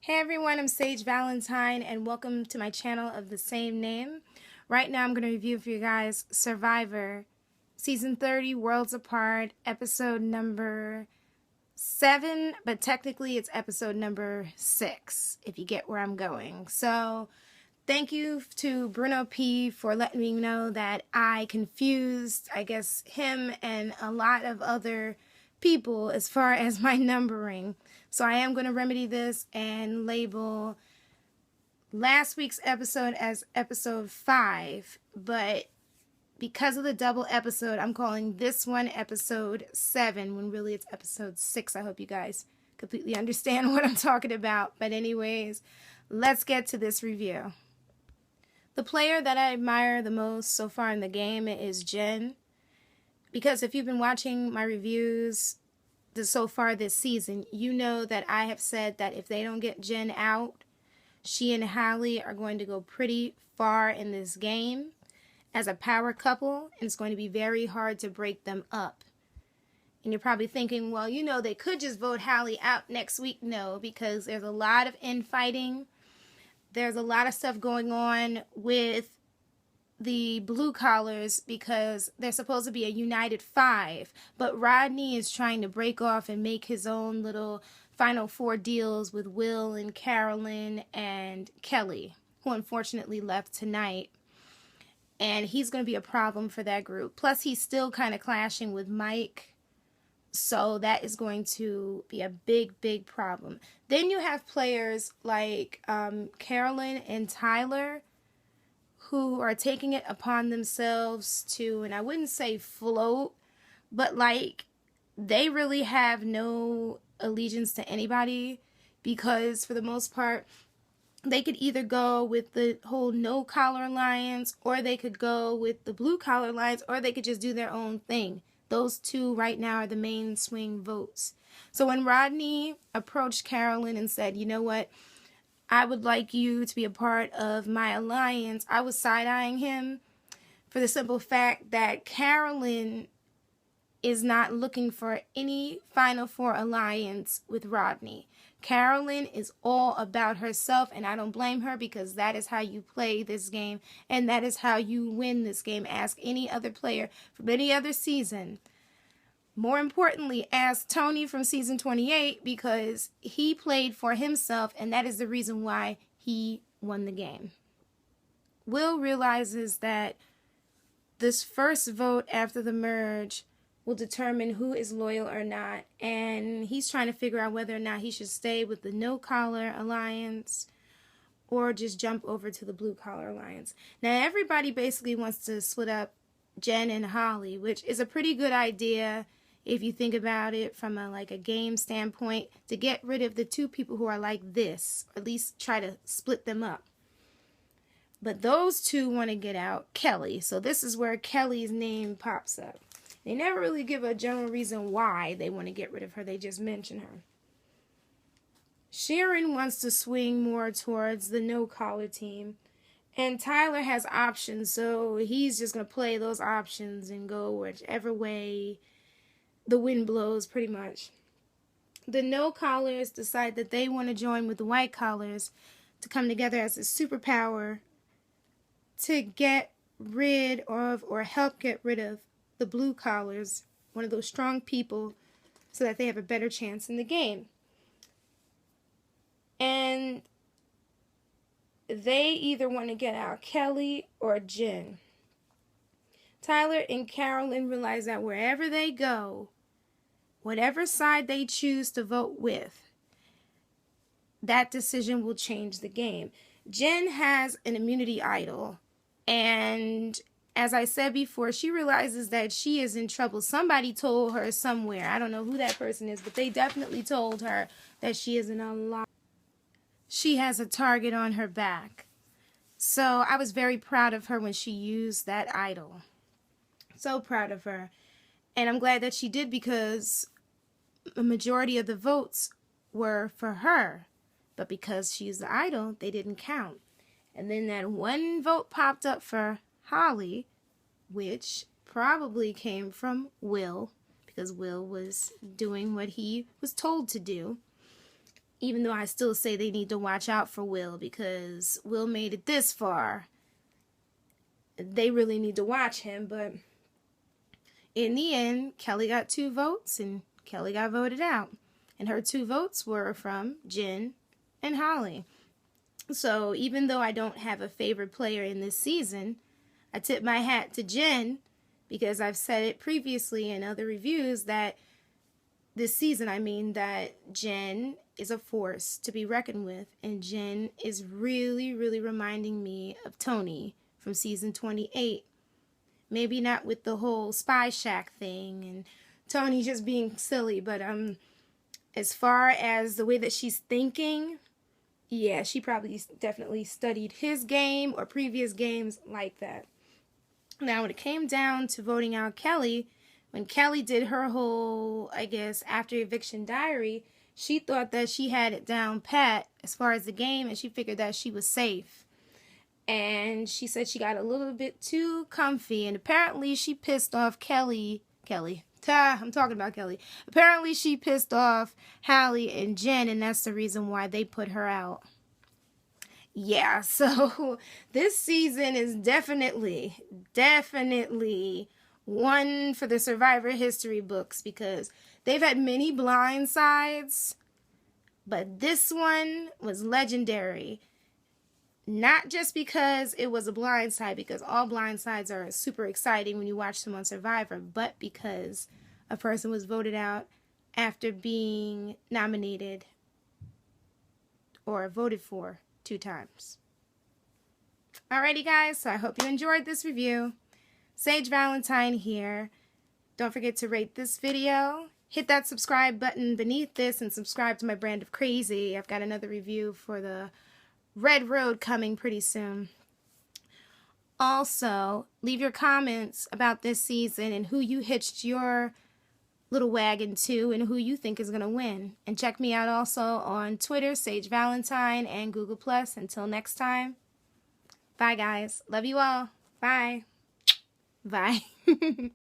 Hey everyone, I'm Sage Valentine and welcome to my channel of the same name. Right now I'm going to review for you guys Survivor Season 30 Worlds Apart, episode number 7, but technically it's episode number 6, if you get where I'm going. So thank you to Bruno P for letting me know that I confused, I guess, him and a lot of other people as far as my numbering. So I am going to remedy this and label last week's episode as episode 5, but because of the double episode, I'm calling this one episode 7 when really it's episode 6. I hope you guys completely understand what I'm talking about. But anyways, let's get to this review. The player that I admire the most so far in the game is Jen. Because if you've been watching my reviews so far this season, you know that I have said that if they don't get Jen out, she and Hallie are going to go pretty far in this game as a power couple, and it's going to be very hard to break them up. And you're probably thinking, well, you know, they could just vote Hallie out next week. No, because there's a lot of infighting. There's a lot of stuff going on with the blue collars because they're supposed to be a united 5, but Rodney is trying to break off and make his own little final 4 deals with Will and Carolyn and Kelly, who unfortunately left tonight. And he's going to be a problem for that group. Plus, he's still kind of clashing with Mike. So that is going to be a big, big problem. Then you have players like Carolyn and Tyler who are taking it upon themselves to, and I wouldn't say float, but like they really have no allegiance to anybody because for the most part, they could either go with the whole no-collar alliance or they could go with the blue-collar alliance or they could just do their own thing. Those two right now are the main swing votes. So when Rodney approached Carolyn and said, you know what, I would like you to be a part of my alliance, I was side-eyeing him for the simple fact that Carolyn is not looking for any Final Four alliance with Rodney. Carolyn is all about herself, and I don't blame her because that is how you play this game, and that is how you win this game. Ask any other player from any other season. More importantly, ask Tony from season 28 because he played for himself, and that is the reason why he won the game. Will realizes that this first vote after the merge will determine who is loyal or not, and he's trying to figure out whether or not he should stay with the no-collar alliance or just jump over to the blue-collar alliance. Now, everybody basically wants to split up Jen and Holly, which is a pretty good idea if you think about it from a game standpoint, to get rid of the two people who are like this, or at least try to split them up. But those two want to get out Kelly, so this is where Kelly's name pops up. They never really give a general reason why they want to get rid of her. They just mention her. Sharon wants to swing more towards the no-collar team. And Tyler has options, so he's just going to play those options and go whichever way the wind blows, pretty much. The no-collars decide that they want to join with the white collars to come together as a superpower to get rid of or help get rid of the blue collars, one of those strong people, so that they have a better chance in the game. And they either want to get out Kelly or Jen. Tyler and Carolyn realize that wherever they go, whatever side they choose to vote with, that decision will change the game. Jen has an immunity idol, and as I said before, she realizes that she is in trouble. Somebody told her somewhere, I don't know who that person is, but they definitely told her that she is an unlocked. She has a target on her back. So I was very proud of her when she used that idol. So proud of her. And I'm glad that she did because the majority of the votes were for her. But because she's the idol, they didn't count. And then that one vote popped up for Holly, which probably came from Will, because Will was doing what he was told to do. Even though I still say they need to watch out for Will, because Will made it this far. They really need to watch him, but in the end, Kelly got 2 votes and Kelly got voted out. And her 2 votes were from Jen and Holly. So even though I don't have a favorite player in this season, I tip my hat to Jen, because I've said it previously in other reviews that this season, that Jen is a force to be reckoned with. And Jen is really, really reminding me of Tony from season 28. Maybe not with the whole Spy Shack thing and Tony just being silly, but as far as the way that she's thinking, yeah, she probably definitely studied his game or previous games like that. Now, when it came down to voting out Kelly, when Kelly did her whole, I guess, after eviction diary, she thought that she had it down pat as far as the game, and she figured that she was safe. And she said she got a little bit too comfy, and apparently she pissed off Kelly. I'm talking about Kelly. Apparently she pissed off Hallie and Jen, and that's the reason why they put her out. Yeah, so this season is definitely one for the Survivor history books, because they've had many blindsides, but this one was legendary. Not just because it was a blindside, because all blindsides are super exciting when you watch them on Survivor, but because a person was voted out after being nominated or voted for 2 times. Alrighty guys, so I hope you enjoyed this review. Sage Valentine here. Don't forget to rate this video. Hit that subscribe button beneath this and subscribe to my brand of crazy. I've got another review for the Red Road coming pretty soon. Also, leave your comments about this season and who you hitched your little wagon to and who you think is going to win. And check me out also on Twitter, Sage Valentine, and Google+. Until next time, bye guys. Love you all. Bye. Bye.